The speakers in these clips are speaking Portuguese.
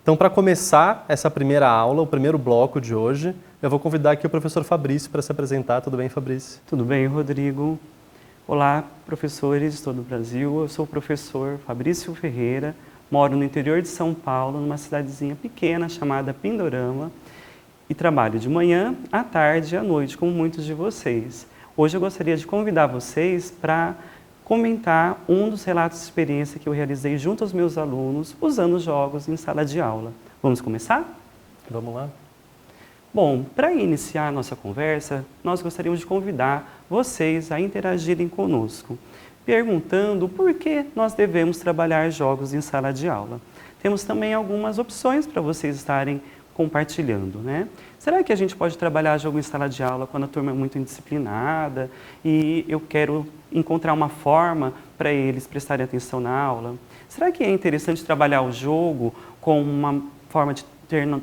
Então, para começar essa primeira aula, o primeiro bloco de hoje, eu vou convidar aqui o professor Fabrício para se apresentar. Tudo bem, Fabrício? Tudo bem, Rodrigo? Olá, professores de todo o Brasil. Eu sou o professor Fabrício Ferreira, moro no interior de São Paulo, numa cidadezinha pequena chamada Pindorama, e trabalho de manhã, à tarde e à noite, como muitos de vocês. Hoje eu gostaria de convidar vocês para comentar um dos relatos de experiência que eu realizei junto aos meus alunos, usando jogos em sala de aula. Vamos começar? Vamos lá? Bom, para iniciar a nossa conversa, nós gostaríamos de convidar vocês a interagirem conosco, perguntando por que nós devemos trabalhar jogos em sala de aula. Temos também algumas opções para vocês estarem compartilhando, né? Será que a gente pode trabalhar jogo em sala de aula quando a turma é muito indisciplinada e eu quero encontrar uma forma para eles prestarem atenção na aula? Será que é interessante trabalhar o jogo com uma forma de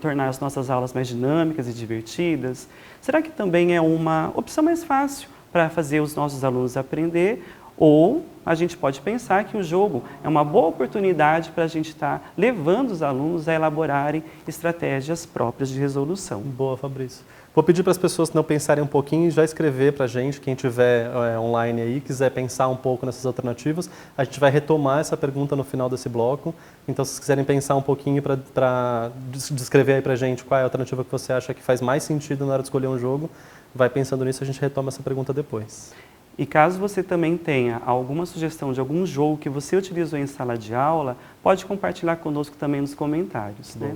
tornar as nossas aulas mais dinâmicas e divertidas? Será que também é uma opção mais fácil para fazer os nossos alunos aprender? Ou a gente pode pensar que o jogo é uma boa oportunidade para a gente estar levando os alunos a elaborarem estratégias próprias de resolução. Boa, Fabrício. Vou pedir para as pessoas não pensarem um pouquinho e já escrever para a gente, quem estiver online aí, quiser pensar um pouco nessas alternativas. A gente vai retomar essa pergunta no final desse bloco. Então, se vocês quiserem pensar um pouquinho para descrever aí para a gente qual é a alternativa que você acha que faz mais sentido na hora de escolher um jogo, vai pensando nisso, a gente retoma essa pergunta depois. E caso você também tenha alguma sugestão de algum jogo que você utilizou em sala de aula, pode compartilhar conosco também nos comentários, né?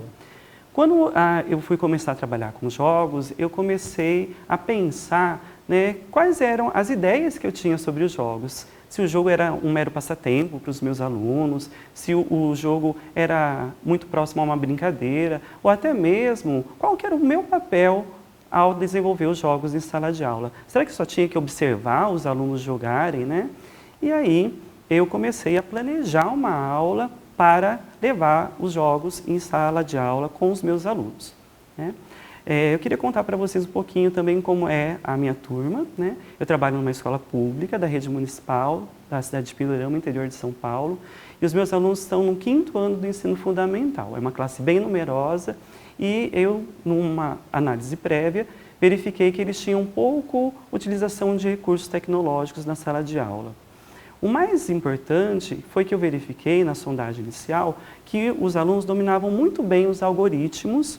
Quando eu fui começar a trabalhar com jogos, eu comecei a pensar, né, quais eram as ideias que eu tinha sobre os jogos. Se o jogo era um mero passatempo para os meus alunos, se o jogo era muito próximo a uma brincadeira, ou até mesmo qual que era o meu papel ao desenvolver os jogos em sala de aula. Será que só tinha que observar os alunos jogarem, né? E aí eu comecei a planejar uma aula para levar os jogos em sala de aula com os meus alunos, né? Eu queria contar para vocês um pouquinho também como é a minha turma, né? Eu trabalho numa escola pública da rede municipal da cidade de Pindorama, interior de São Paulo, e os meus alunos estão no 5º ano do ensino fundamental. É uma classe bem numerosa e eu, numa análise prévia, verifiquei que eles tinham pouco utilização de recursos tecnológicos na sala de aula. O mais importante foi que eu verifiquei na sondagem inicial que os alunos dominavam muito bem os algoritmos,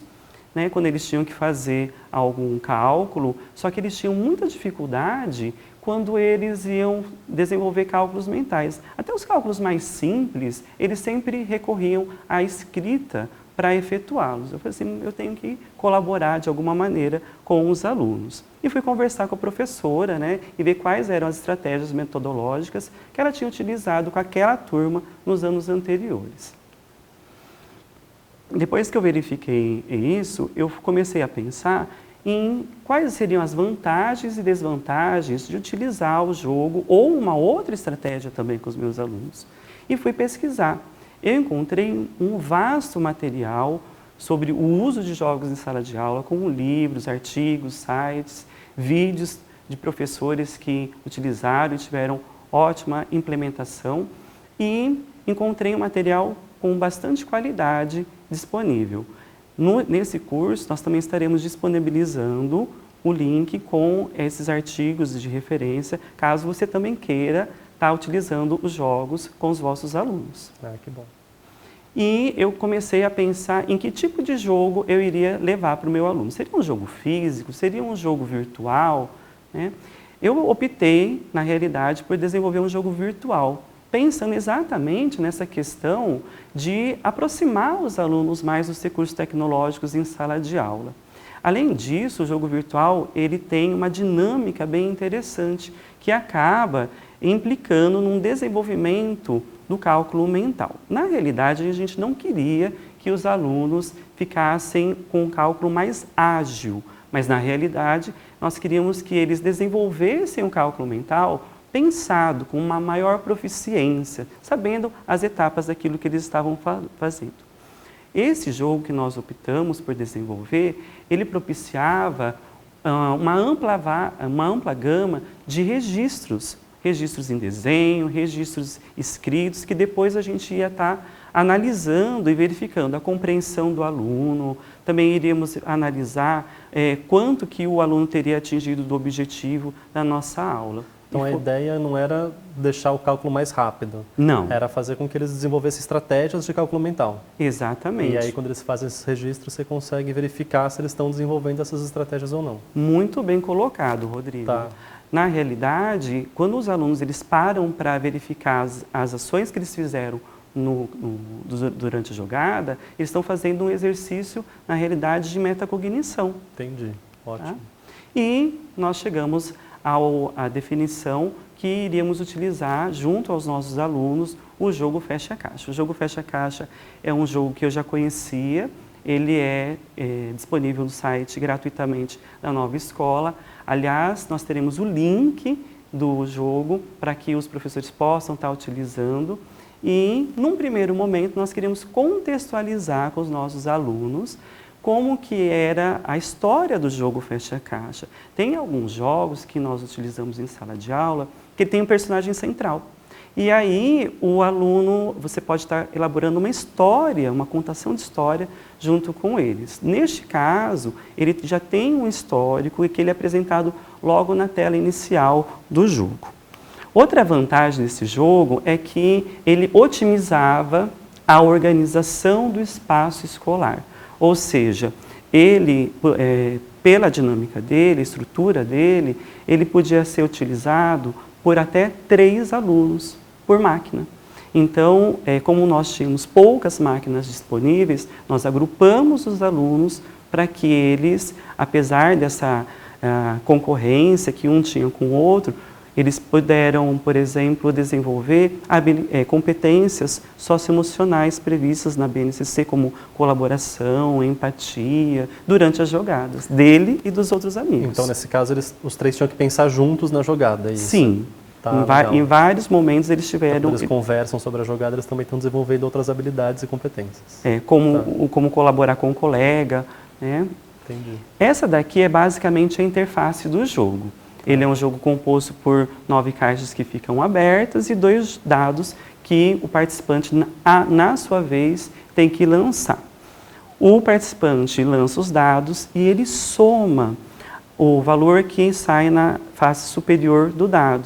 né, quando eles tinham que fazer algum cálculo, só que eles tinham muita dificuldade quando eles iam desenvolver cálculos mentais. Até os cálculos mais simples, eles sempre recorriam à escrita para efetuá-los. Eu falei assim, eu tenho que colaborar de alguma maneira com os alunos. E fui conversar com a professora, né, e ver quais eram as estratégias metodológicas que ela tinha utilizado com aquela turma nos anos anteriores. Depois que eu verifiquei isso, eu comecei a pensar em quais seriam as vantagens e desvantagens de utilizar o jogo ou uma outra estratégia também com os meus alunos. E fui pesquisar. Eu encontrei um vasto material sobre o uso de jogos em sala de aula, como livros, artigos, sites, vídeos de professores que utilizaram e tiveram ótima implementação, e encontrei um material com bastante qualidade disponível. Nesse curso, nós também estaremos disponibilizando o link com esses artigos de referência, caso você também queira estar utilizando os jogos com os vossos alunos. Ah, que bom. E eu comecei a pensar em que tipo de jogo eu iria levar para o meu aluno. Seria um jogo físico? Seria um jogo virtual, né? Eu optei, na realidade, por desenvolver um jogo virtual, pensando exatamente nessa questão de aproximar os alunos mais dos recursos tecnológicos em sala de aula. Além disso, o jogo virtual ele tem uma dinâmica bem interessante, que acaba implicando num desenvolvimento do cálculo mental. Na realidade, a gente não queria que os alunos ficassem com um cálculo mais ágil, mas na realidade, nós queríamos que eles desenvolvessem um cálculo mental pensado, com uma maior proficiência, sabendo as etapas daquilo que eles estavam fazendo. Esse jogo que nós optamos por desenvolver, ele propiciava uma ampla gama de registros em desenho, registros escritos, que depois a gente ia estar analisando e verificando a compreensão do aluno. Também iríamos analisar quanto que o aluno teria atingido do objetivo da nossa aula. Então a ideia não era deixar o cálculo mais rápido. Não. Era fazer com que eles desenvolvessem estratégias de cálculo mental. Exatamente. E aí quando eles fazem esses registros, você consegue verificar se eles estão desenvolvendo essas estratégias ou não. Muito bem colocado, Rodrigo. Tá. Na realidade, quando os alunos eles param para verificar as ações que eles fizeram durante a jogada, eles estão fazendo um exercício, na realidade, de metacognição. Entendi. Ótimo. Tá? E nós chegamos à definição que iríamos utilizar junto aos nossos alunos o jogo Fecha a Caixa. O jogo Fecha a Caixa é um jogo que eu já conhecia, ele é disponível no site gratuitamente da Nova Escola. Aliás, nós teremos o link do jogo para que os professores possam estar utilizando. E, num primeiro momento, nós queremos contextualizar com os nossos alunos como que era a história do jogo Fecha a Caixa. Tem alguns jogos que nós utilizamos em sala de aula que tem um personagem central. E aí o aluno, você pode estar elaborando uma história, uma contação de história junto com eles. Neste caso, ele já tem um histórico e que ele é apresentado logo na tela inicial do jogo. Outra vantagem desse jogo é que ele otimizava a organização do espaço escolar. Ou seja, ele, pela dinâmica dele, estrutura dele, ele podia ser utilizado por até 3 alunos por máquina. Então, como nós tínhamos poucas máquinas disponíveis, nós agrupamos os alunos para que eles, apesar dessa concorrência que um tinha com o outro, eles puderam, por exemplo, desenvolver competências socioemocionais previstas na BNCC, como colaboração, empatia, durante as jogadas dele e dos outros amigos. Então, nesse caso, os 3 tinham que pensar juntos na jogada, é isso? Sim. Tá, em vários momentos eles tiveram... Quando eles conversam sobre a jogada, eles também estão desenvolvendo outras habilidades e competências. Como colaborar com o colega, né? Entendi. Essa daqui é basicamente a interface do jogo. Ele é um jogo composto por 9 caixas que ficam abertas e 2 dados que o participante, na sua vez, tem que lançar. O participante lança os dados e ele soma o valor que sai na face superior do dado.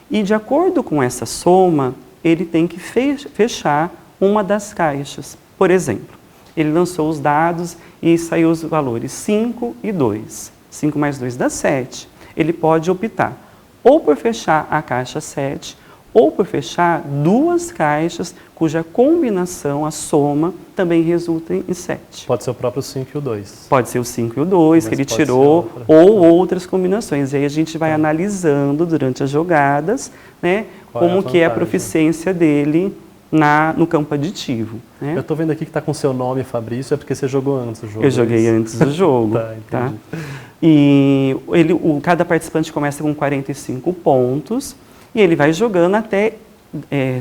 E, de acordo com essa soma, ele tem que fechar uma das caixas. Por exemplo, ele lançou os dados e saiu os valores 5 e 2. 5 mais 2 dá 7. Ele pode optar ou por fechar a caixa 7 ou por fechar 2 caixas cuja combinação, a soma, também resulta em 7. Pode ser o próprio 5 e o 2. Pode ser o 5 e o 2 que ele tirou, ou outras combinações. E aí a gente vai analisando durante as jogadas, né, como que é a proficiência dele no campo aditivo. Né? Eu estou vendo aqui que está com seu nome, Fabrício, é porque você jogou antes do jogo. Eu joguei antes do jogo. Tá? E cada participante começa com 45 pontos e ele vai jogando até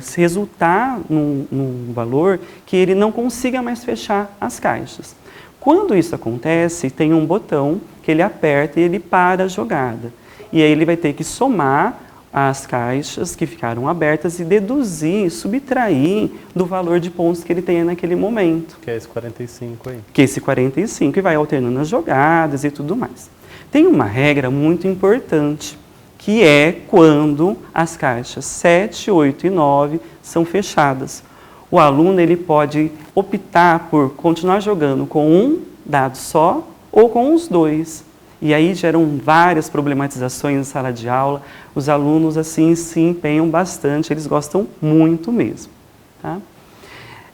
se resultar num valor que ele não consiga mais fechar as caixas. Quando isso acontece, tem um botão que ele aperta e ele para a jogada. E aí ele vai ter que somar as caixas que ficaram abertas e deduzir, subtrair do valor de pontos que ele tem naquele momento. Que é esse 45 aí. Que é esse 45 e vai alternando as jogadas e tudo mais. Tem uma regra muito importante, que é quando as caixas 7, 8 e 9 são fechadas. O aluno ele pode optar por continuar jogando com um dado só ou com os 2. E aí geram várias problematizações na sala de aula. Os alunos assim se empenham bastante, eles gostam muito mesmo. Tá?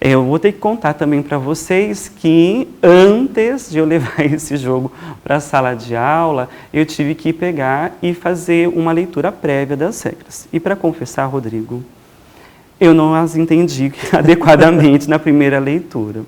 Eu vou ter que contar também para vocês que antes de eu levar esse jogo para a sala de aula, eu tive que pegar e fazer uma leitura prévia das regras. E para confessar, Rodrigo, eu não as entendi adequadamente na primeira leitura.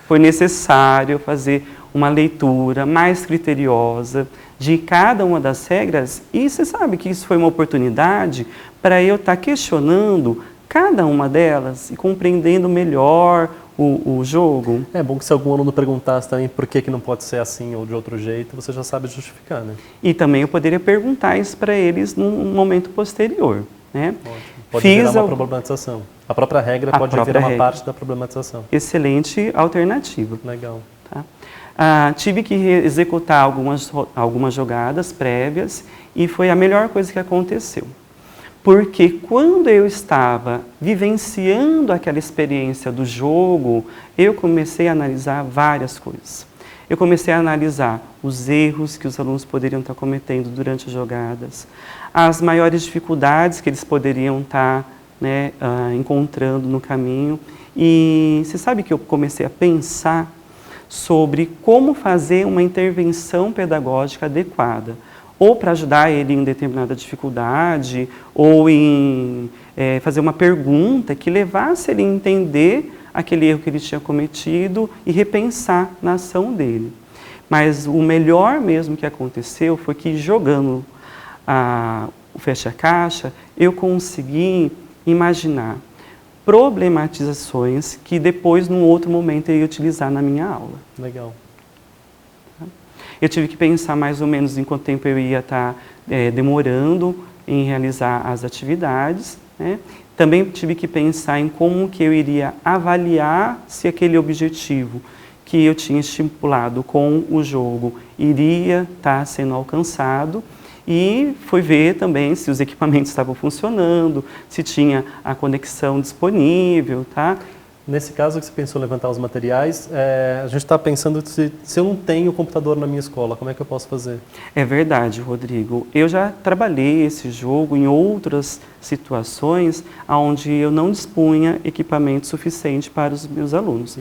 Foi necessário fazer uma leitura mais criteriosa de cada uma das regras e você sabe que isso foi uma oportunidade para eu estar questionando cada uma delas e compreendendo melhor o jogo. É bom que se algum aluno perguntasse também por que não pode ser assim ou de outro jeito, você já sabe justificar, né? E também eu poderia perguntar isso para eles num momento posterior. né? Pode virar uma problematização. A própria regra pode virar uma parte da problematização. Excelente alternativa. Legal. Tá? Tive que executar algumas jogadas prévias e foi a melhor coisa que aconteceu. Porque quando eu estava vivenciando aquela experiência do jogo, eu comecei a analisar várias coisas. Eu comecei a analisar os erros que os alunos poderiam estar cometendo durante as jogadas, as maiores dificuldades que eles poderiam estar encontrando no caminho. E você sabe que eu comecei a pensar sobre como fazer uma intervenção pedagógica adequada, ou para ajudar ele em determinada dificuldade, ou em fazer uma pergunta que levasse ele a entender aquele erro que ele tinha cometido e repensar na ação dele. Mas o melhor mesmo que aconteceu foi que, jogando o fecha-caixa, eu consegui imaginar problematizações que depois, num outro momento, eu ia utilizar na minha aula. Legal. Eu tive que pensar mais ou menos em quanto tempo eu ia estar demorando em realizar as atividades, né? Também tive que pensar em como que eu iria avaliar se aquele objetivo que eu tinha estipulado com o jogo iria estar sendo alcançado. E fui ver também se os equipamentos estavam funcionando, se tinha a conexão disponível, tá? Nesse caso que você pensou em levantar os materiais, a gente está pensando se eu não tenho computador na minha escola, como é que eu posso fazer? É verdade, Rodrigo. Eu já trabalhei esse jogo em outras situações onde eu não dispunha equipamento suficiente para os meus alunos.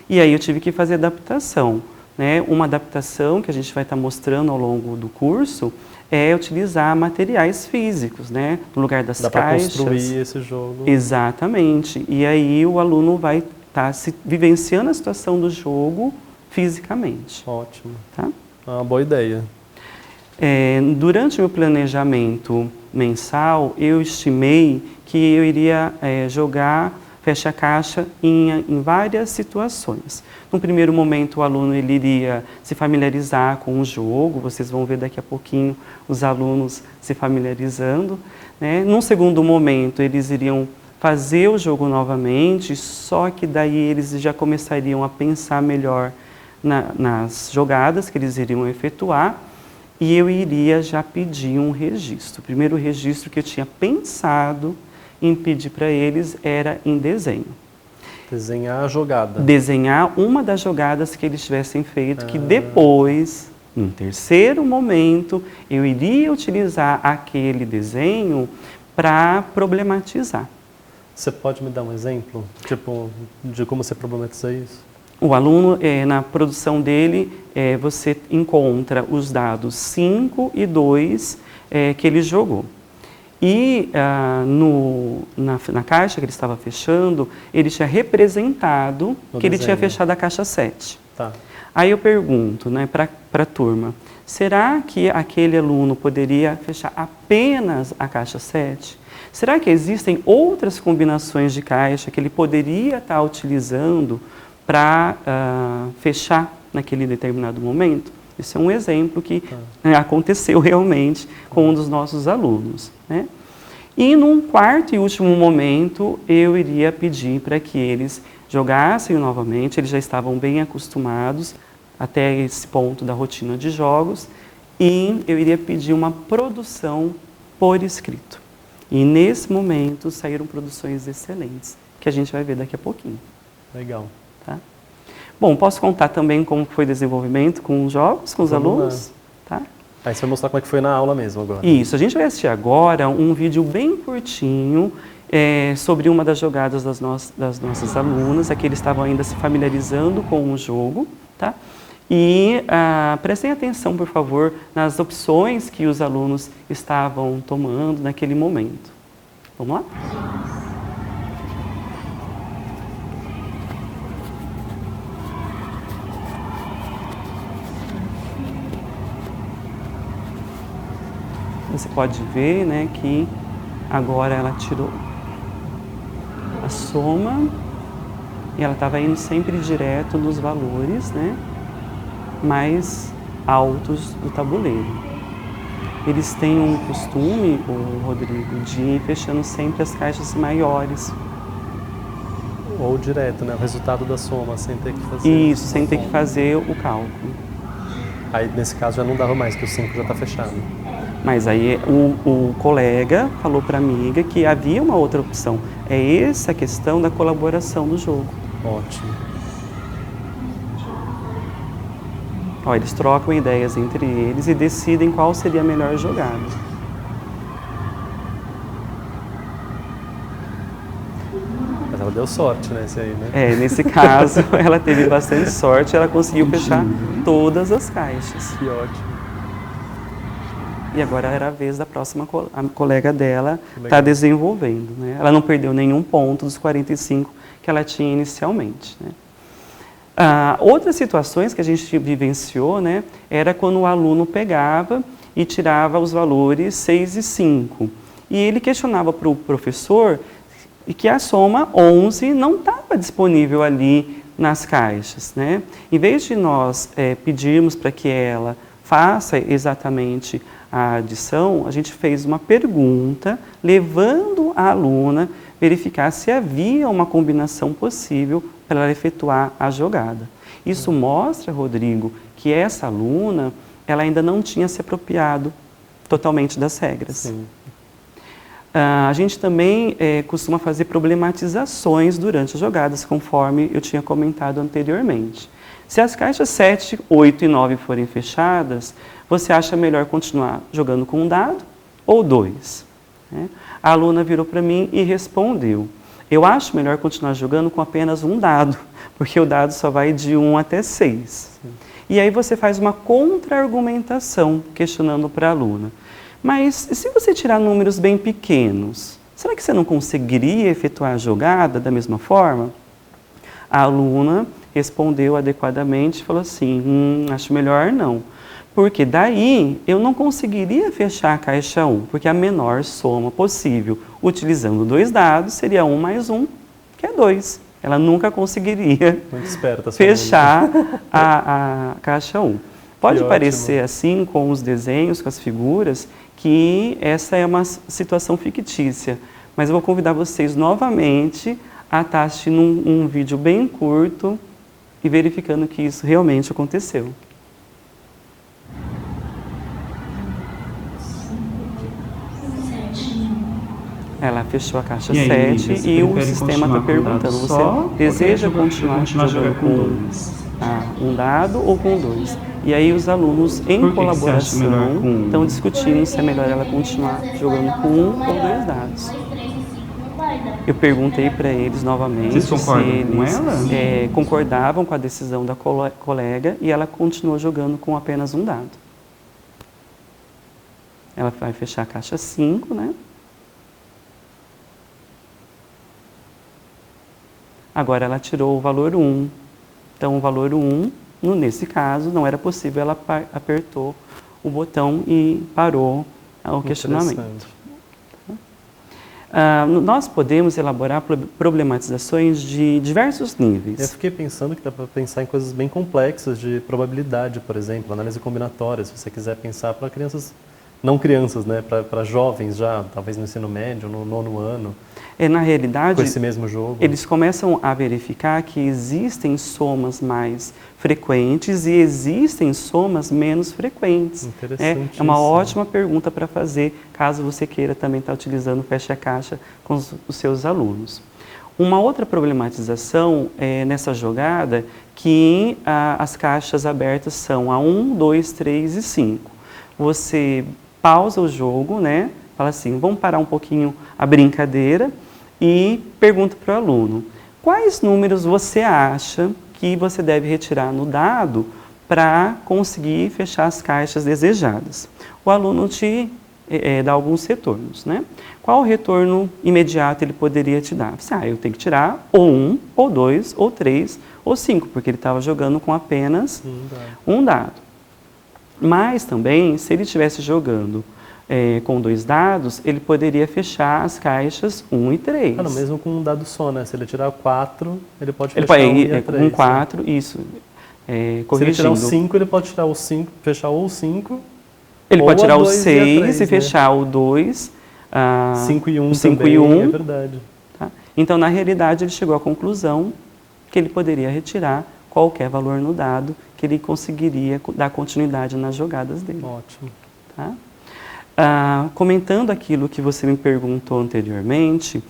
E aí eu tive que fazer adaptação, né? Uma adaptação que a gente vai estar mostrando ao longo do curso é utilizar materiais físicos, né? No lugar das caixas. Dá para construir esse jogo. Exatamente. E aí o aluno vai estar vivenciando a situação do jogo fisicamente. Ótimo. Tá? Uma boa ideia. Durante o meu planejamento mensal, eu estimei que eu iria jogar fecha-caixa em várias situações. No primeiro momento, o aluno ele iria se familiarizar com o jogo, vocês vão ver daqui a pouquinho os alunos se familiarizando, né? Num segundo momento, eles iriam fazer o jogo novamente, só que daí eles já começariam a pensar melhor nas jogadas que eles iriam efetuar, e eu iria já pedir um registro. O primeiro registro que eu tinha pensado em pedir para eles era em desenho. Desenhar a jogada. Desenhar uma das jogadas que eles tivessem feito, que depois, num terceiro momento, eu iria utilizar aquele desenho para problematizar. Você pode me dar um exemplo, tipo, de como você problematiza isso? O aluno, na produção dele, você encontra os dados 5 e 2 que ele jogou. E na caixa que ele estava fechando, ele tinha representado que ele tinha fechado a caixa 7. Tá. Aí eu pergunto, né, para a turma, será que aquele aluno poderia fechar apenas a caixa 7? Será que existem outras combinações de caixa que ele poderia estar utilizando para fechar naquele determinado momento? Isso é um exemplo que aconteceu realmente com um dos nossos alunos, né? E num quarto e último momento, eu iria pedir para que eles jogassem novamente, eles já estavam bem acostumados até esse ponto da rotina de jogos, e eu iria pedir uma produção por escrito. E nesse momento saíram produções excelentes, que a gente vai ver daqui a pouquinho. Legal. Tá? Bom, posso contar também como foi o desenvolvimento com os jogos, com os alunos? Tá? Aí você vai mostrar como é que foi na aula mesmo agora. Isso, a gente vai assistir agora um vídeo bem curtinho sobre uma das jogadas das nossas alunas. Aqui eles estavam ainda se familiarizando com o jogo, tá? E prestem atenção, por favor, nas opções que os alunos estavam tomando naquele momento. Vamos lá? Você pode ver, né, que agora ela tirou a soma e ela estava indo sempre direto nos valores, né, mais altos do tabuleiro. eles têm um costume, o Rodrigo, de ir fechando sempre as caixas maiores. Ou direto, né? O resultado da soma, sem ter que fazer... Isso, sem ter que fazer o cálculo. Aí, nesse caso, já não dava mais, que o 5 já está fechado. Mas aí o colega falou para a amiga que havia uma outra opção. É essa a questão da colaboração no jogo. Ótimo. Ó, eles trocam ideias entre eles e decidem qual seria a melhor jogada. Mas ela deu sorte nesse aí, né? É, nesse caso, ela teve bastante sorte, ela conseguiu fechar todas as caixas. Que ótimo. E agora era a vez da próxima a colega dela estar desenvolvendo, né? Ela não perdeu nenhum ponto dos 45 que ela tinha inicialmente, né? Outras situações que a gente vivenciou, né, era quando o aluno pegava e tirava os valores 6 e 5. E ele questionava para o professor que a soma 11 não estava disponível ali nas caixas, né? Em vez de nós pedirmos para que ela faça exatamente a adição, a gente fez uma pergunta levando a aluna verificar se havia uma combinação possível para ela efetuar a jogada. Isso mostra, Rodrigo, que essa aluna ela ainda não tinha se apropriado totalmente das regras. Sim. A gente também costuma fazer problematizações durante as jogadas, conforme eu tinha comentado anteriormente. Se as caixas 7, 8 e 9 forem fechadas, você acha melhor continuar jogando com um dado ou 2? Né? A aluna virou para mim e respondeu: eu acho melhor continuar jogando com apenas um dado, porque o dado só vai de 1 até 6. Sim. E aí você faz uma contra-argumentação, questionando para a aluna: mas e se você tirar números bem pequenos, será que você não conseguiria efetuar a jogada da mesma forma? A aluna respondeu adequadamente e falou assim: acho melhor não. Porque daí eu não conseguiria fechar a caixa 1, porque a menor soma possível, utilizando 2 dados, seria 1 mais 1, que é 2. Ela nunca conseguiria fechar a caixa 1. Pode parecer assim, com os desenhos, com as figuras, que essa é uma situação fictícia, mas eu vou convidar vocês novamente a estar assistindo um vídeo bem curto e verificando que isso realmente aconteceu. Ela fechou a caixa 7 e o sistema está perguntando: você deseja continuar jogando com um dado ou com 2? E aí os alunos, em colaboração, estão discutindo se é melhor ela continuar jogando com 1 ou 2 dados. Eu perguntei para eles novamente se eles concordavam com a decisão da colega e ela continuou jogando com apenas um dado. Ela vai fechar a caixa 5, né? Agora ela tirou o valor 1. Então o valor 1, nesse caso, não era possível, ela apertou o botão e parou o questionamento. Nós podemos elaborar problematizações de diversos níveis. Eu fiquei pensando que dá para pensar em coisas bem complexas de probabilidade, por exemplo, análise combinatória, se você quiser pensar para crianças, não crianças, né, para jovens já, talvez no ensino médio, no 9º ano. Na realidade, com esse mesmo jogo, eles começam a verificar que existem somas mais frequentes e existem somas menos frequentes. É uma ótima pergunta para fazer, caso você queira também estar utilizando o fecha-caixa com os seus alunos. Uma outra problematização nessa jogada que as caixas abertas são a 1, 2, 3 e 5. Você pausa o jogo, né? Fala assim: vamos parar um pouquinho a brincadeira e pergunta para o aluno: quais números você acha que você deve retirar no dado para conseguir fechar as caixas desejadas? O aluno te dá alguns retornos, né? Qual retorno imediato ele poderia te dar? Eu tenho que tirar ou 1, ou 2, ou 3, ou 5, porque ele estava jogando com apenas um dado. Mas também, se ele estivesse jogando com 2 dados, ele poderia fechar as caixas 1 e 3. Não, mesmo com um dado só, né? Se ele tirar 4, ele pode fechar 1 e 3. Com 4, né? Isso. Se ele tirar o 5, ele pode tirar o 5, fechar ou o 5 Ele Ou pode tirar a o 2 e a 6 3, e fechar o 2, 5 e 1 o 5 também, e 1. é verdade. Tá? Então, na realidade, ele chegou à conclusão que ele poderia retirar qualquer valor no dado, que ele conseguiria dar continuidade nas jogadas dele. Ótimo. Tá? Comentando aquilo que você me perguntou anteriormente,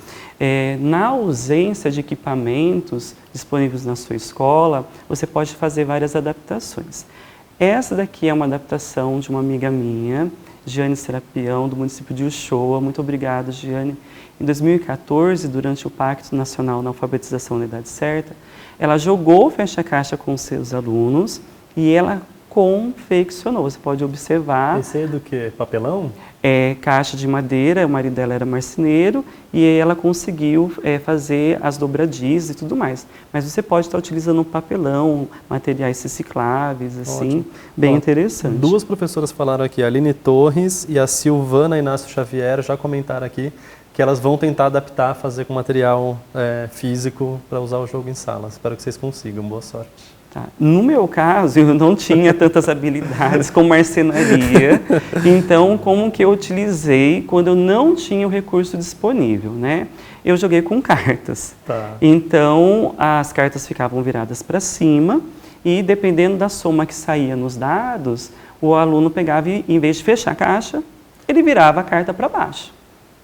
na ausência de equipamentos disponíveis na sua escola, você pode fazer várias adaptações. Essa daqui é uma adaptação de uma amiga minha, Giane Serapião, do município de Uchoa. Muito obrigada, Giane. Em 2014, durante o Pacto Nacional na Alfabetização na Idade Certa, ela jogou o fecha-caixa com os seus alunos e ela confeccionou. Você pode observar. Esse é do quê? Papelão? É caixa de madeira, o marido dela era marceneiro e ela conseguiu fazer as dobradizes e tudo mais. Mas você pode estar utilizando papelão, materiais recicláveis, assim, Ótimo. bem interessante. Duas professoras falaram aqui, a Aline Torres e a Silvana Inácio Xavier, já comentaram aqui que elas vão tentar adaptar, fazer com material físico para usar o jogo em sala. Espero que vocês consigam. Boa sorte. Tá. No meu caso, eu não tinha tantas habilidades com marcenaria, então como que eu utilizei quando eu não tinha o recurso disponível, né? Eu joguei com cartas. Tá. Então, as cartas ficavam viradas para cima e dependendo da soma que saía nos dados, o aluno pegava e, em vez de fechar a caixa, ele virava a carta para baixo.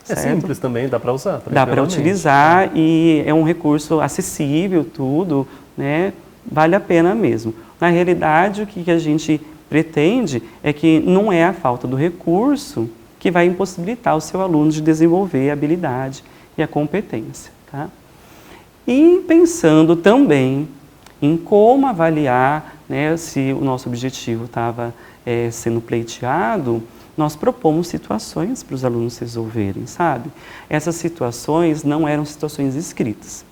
É simples também, dá para usar. Dá para utilizar e é um recurso acessível, tudo, né? Vale a pena mesmo. Na realidade, o que a gente pretende é que não é a falta do recurso que vai impossibilitar o seu aluno de desenvolver a habilidade e a competência. Tá? E pensando também em como avaliar, né, se o nosso objetivo estava sendo pleiteado, nós propomos situações para os alunos resolverem, sabe? Essas situações não eram situações escritas.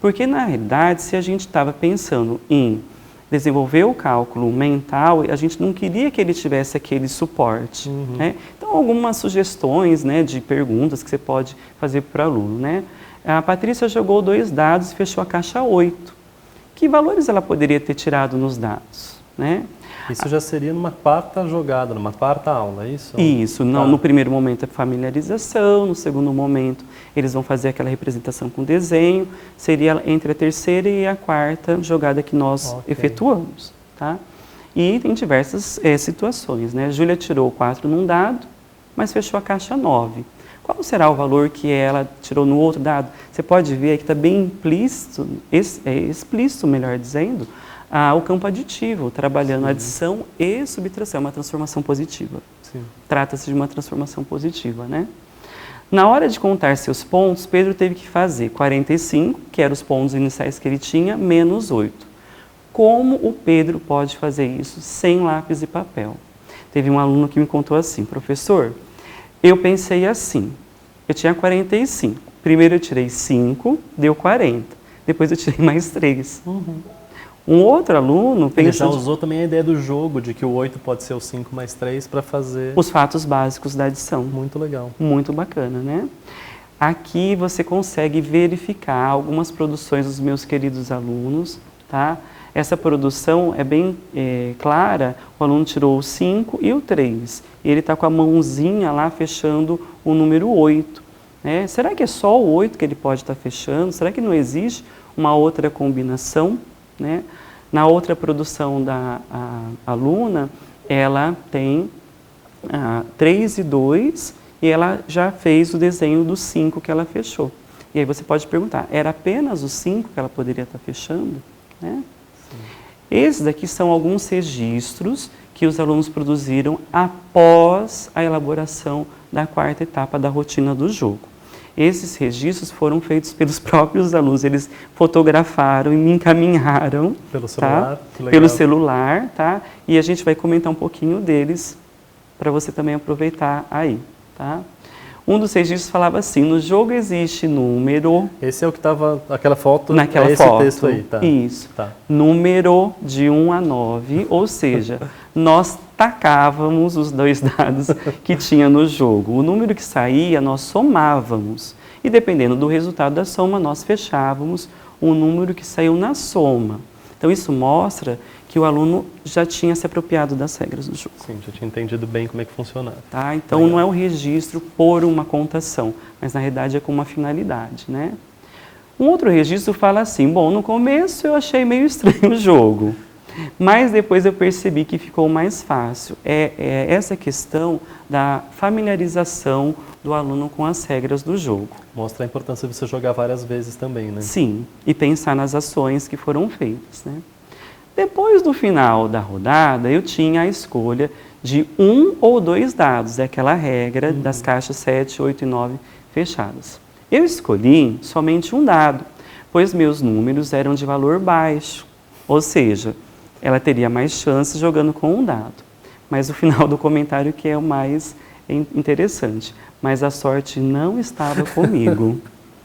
Porque, na realidade, se a gente estava pensando em desenvolver o cálculo mental, a gente não queria que ele tivesse aquele suporte. Né? Então, algumas sugestões, né, de perguntas que você pode fazer para o aluno. Né? A Patrícia jogou 2 dados e fechou a caixa 8. Que valores ela poderia ter tirado nos dados? Né? Isso já seria numa 4ª jogada, numa 4ª aula, é isso? Isso. Não, no primeiro momento é familiarização, no segundo momento eles vão fazer aquela representação com desenho, seria entre a 3ª e a 4ª jogada que nós efetuamos. Tá? E tem diversas situações. Né? Júlia tirou 4 num dado, mas fechou a caixa 9. Qual será o valor que ela tirou no outro dado? Você pode ver que está bem implícito, explícito, melhor dizendo, o campo aditivo, trabalhando adição e subtração, uma transformação positiva. Trata-se de uma transformação positiva, né? Na hora de contar seus pontos, Pedro teve que fazer 45, que eram os pontos iniciais que ele tinha, menos 8. Como o Pedro pode fazer isso sem lápis e papel? Teve um aluno que me contou assim, professor, eu pensei assim, eu tinha 45, primeiro eu tirei 5, deu 40, depois eu tirei mais 3. Um outro aluno pensou... Ele já usou também a ideia do jogo, de que o 8 pode ser o 5 mais 3 para fazer... os fatos básicos da adição. Muito legal. Muito bacana, né? Aqui você consegue verificar algumas produções dos meus queridos alunos, tá? Essa produção é bem clara, o aluno tirou o 5 e o 3. E ele está com a mãozinha lá fechando o número 8. Né? Será que é só o 8 que ele pode estar fechando? Será que não existe uma outra combinação? Né? Na outra produção da aluna, ela tem 3 e 2 e ela já fez o desenho do 5 que ela fechou. E aí você pode perguntar, era apenas o 5 que ela poderia estar fechando? Né? Esses daqui são alguns registros que os alunos produziram após a elaboração da 4ª etapa da rotina do jogo. Esses registros foram feitos pelos próprios alunos, eles fotografaram e me encaminharam pelo celular, tá? Pelo celular, tá? E a gente vai comentar um pouquinho deles para você também aproveitar aí, tá? Um dos registros falava assim, no jogo existe número... Esse é o que estava, aquela foto, naquela esse foto, texto aí, tá? Isso. Tá. Número de 1 a 9, ou seja, nós tacávamos os 2 dados que tinha no jogo. O número que saía, nós somávamos. E dependendo do resultado da soma, nós fechávamos o número que saiu na soma. Então isso mostra que o aluno já tinha se apropriado das regras do jogo. Sim, já tinha entendido bem como é que funcionava. Tá? Então não é o registro por uma contação, mas na realidade é com uma finalidade, né? Um outro registro fala assim, bom, no começo eu achei meio estranho o jogo, mas depois eu percebi que ficou mais fácil. É essa questão da familiarização do aluno com as regras do jogo. Mostra a importância de você jogar várias vezes também, né? Sim, e pensar nas ações que foram feitas, né? Depois do final da rodada, eu tinha a escolha de 1 ou 2 dados, é aquela regra das caixas 7, 8 e 9 fechadas. Eu escolhi somente um dado, pois meus números eram de valor baixo, ou seja, ela teria mais chances jogando com um dado. Mas o final do comentário que é o mais interessante, mas a sorte não estava comigo.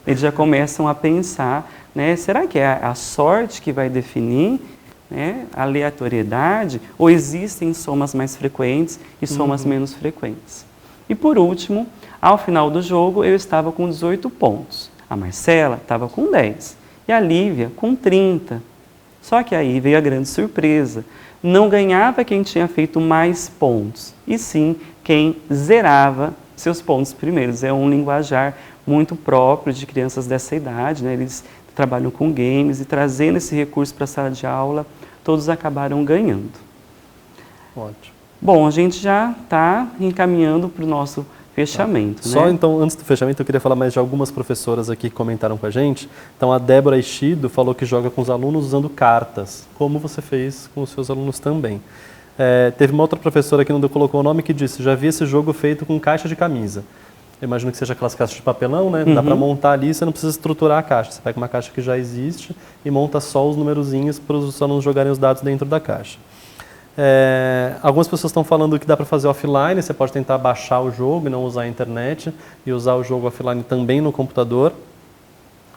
Eles já começam a pensar, né, será que é a sorte que vai definir, né, a aleatoriedade, ou existem somas mais frequentes e somas menos frequentes? E por último, ao final do jogo, eu estava com 18 pontos. A Marcela estava com 10 e a Lívia com 30. Só que aí veio a grande surpresa. Não ganhava quem tinha feito mais pontos, e sim quem zerava seus pontos primeiros. É um linguajar muito próprio de crianças dessa idade, né? Eles trabalham com games e trazendo esse recurso para a sala de aula, todos acabaram ganhando. Ótimo. Bom, a gente já está encaminhando para o nosso fechamento. Só né? então, antes do fechamento, eu queria falar mais de algumas professoras aqui que comentaram com a gente. Então, a Débora Ishido falou que joga com os alunos usando cartas, como você fez com os seus alunos também. Teve uma outra professora que não colocou o nome que disse, já vi esse jogo feito com caixa de camisa. Eu imagino que seja aquelas caixas de papelão, né? Dá para montar ali, você não precisa estruturar a caixa. Você pega uma caixa que já existe e monta só os numerozinhos para os alunos jogarem os dados dentro da caixa. Algumas pessoas estão falando que dá para fazer offline, você pode tentar baixar o jogo e não usar a internet, e usar o jogo offline também no computador.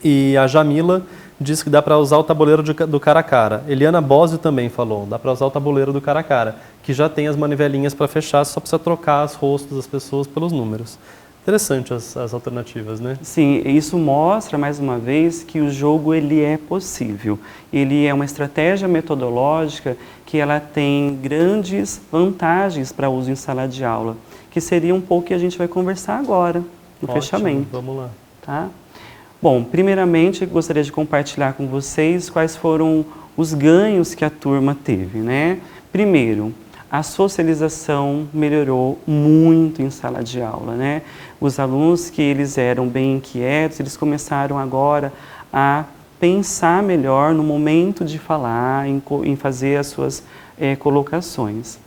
E a Jamila disse que dá para usar o tabuleiro do cara a cara. Eliana Bosio também falou, dá para usar o tabuleiro do cara a cara, que já tem as manivelinhas para fechar, só precisa trocar os rostos das pessoas pelos números. Interessante as alternativas, né? Sim, isso mostra, mais uma vez, que o jogo ele é possível. Ele é uma estratégia metodológica que ela tem grandes vantagens para uso em sala de aula, que seria um pouco que a gente vai conversar agora, no fechamento. Vamos lá. Tá? Bom, primeiramente, gostaria de compartilhar com vocês quais foram os ganhos que a turma teve, né? Primeiro, a socialização melhorou muito em sala de aula, né? Os alunos que eles eram bem inquietos, eles começaram agora a pensar melhor no momento de falar, em fazer as suas colocações.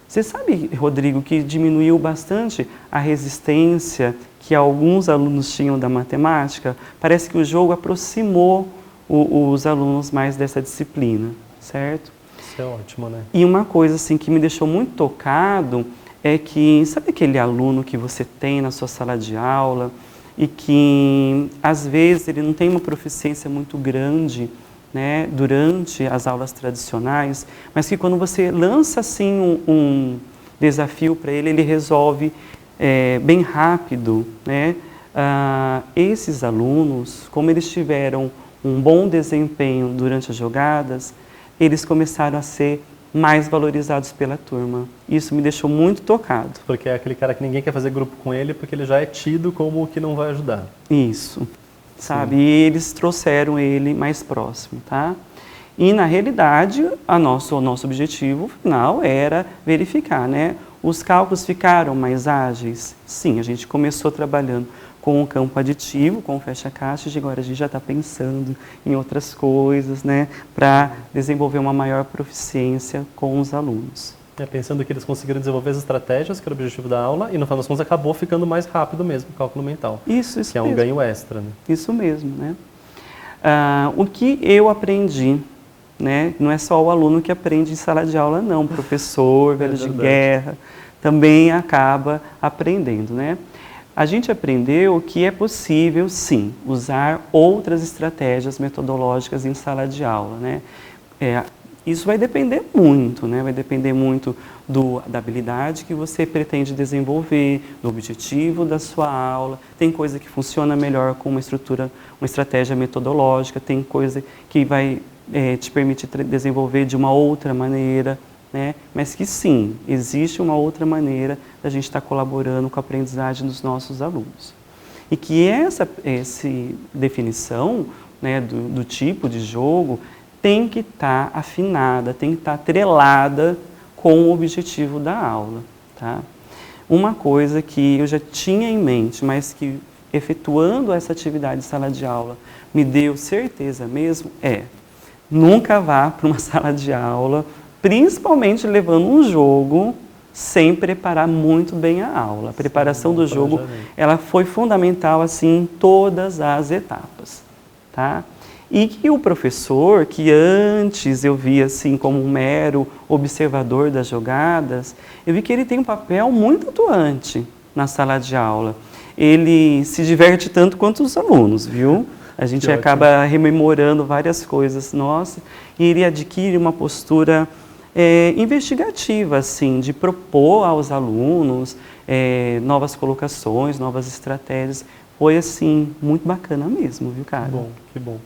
Você sabe, Rodrigo, que diminuiu bastante a resistência que alguns alunos tinham da matemática? Parece que o jogo aproximou os alunos mais dessa disciplina, certo? Isso é ótimo, né? E uma coisa assim que me deixou muito tocado é que, sabe aquele aluno que você tem na sua sala de aula e que às vezes ele não tem uma proficiência muito grande, né, durante as aulas tradicionais, mas que quando você lança assim um desafio para ele, ele resolve bem rápido, né? Esses alunos, como eles tiveram um bom desempenho durante as jogadas, eles começaram a ser mais valorizados pela turma. Isso me deixou muito tocado. Porque é aquele cara que ninguém quer fazer grupo com ele, porque ele já é tido como o que não vai ajudar. Isso, sabe? E eles trouxeram ele mais próximo, tá? E, na realidade, o nosso objetivo final era verificar, né? Os cálculos ficaram mais ágeis? Sim, a gente começou trabalhando com o campo aditivo, com o fecha-caixa, e agora a gente já está pensando em outras coisas, né, para desenvolver uma maior proficiência com os alunos. Pensando que eles conseguiram desenvolver as estratégias, que era o objetivo da aula, e no final das contas acabou ficando mais rápido mesmo o cálculo mental. Isso que é um mesmo. ganho extra. Né? Isso mesmo, né? O que eu aprendi, né, não é só o aluno que aprende em sala de aula, não, o professor, velho de guerra, também acaba aprendendo, né? A gente aprendeu que é possível, sim, usar outras estratégias metodológicas em sala de aula, né? Isso vai depender muito, né? Vai depender muito da habilidade que você pretende desenvolver, do objetivo da sua aula. Tem coisa que funciona melhor com uma estratégia metodológica, tem coisa que vai te permite desenvolver de uma outra maneira, né? Mas que sim, existe uma outra maneira da gente estar colaborando com a aprendizagem dos nossos alunos. E que essa definição, né, do tipo de jogo tem que estar afinada, tem que estar atrelada com o objetivo da aula. Tá? Uma coisa que eu já tinha em mente, mas que efetuando essa atividade de sala de aula me deu certeza mesmo, nunca vá para uma sala de aula, principalmente levando um jogo, sem preparar muito bem a aula. A preparação do jogo, ela foi fundamental assim, em todas as etapas. Tá? E que o professor, que antes eu via assim como um mero observador das jogadas, eu vi que ele tem um papel muito atuante na sala de aula. Ele se diverte tanto quanto os alunos, viu? A gente acaba rememorando várias coisas nossas e ele adquire uma postura investigativa, assim, de propor aos alunos novas colocações, novas estratégias. Foi, assim, muito bacana mesmo, viu, cara? Que bom.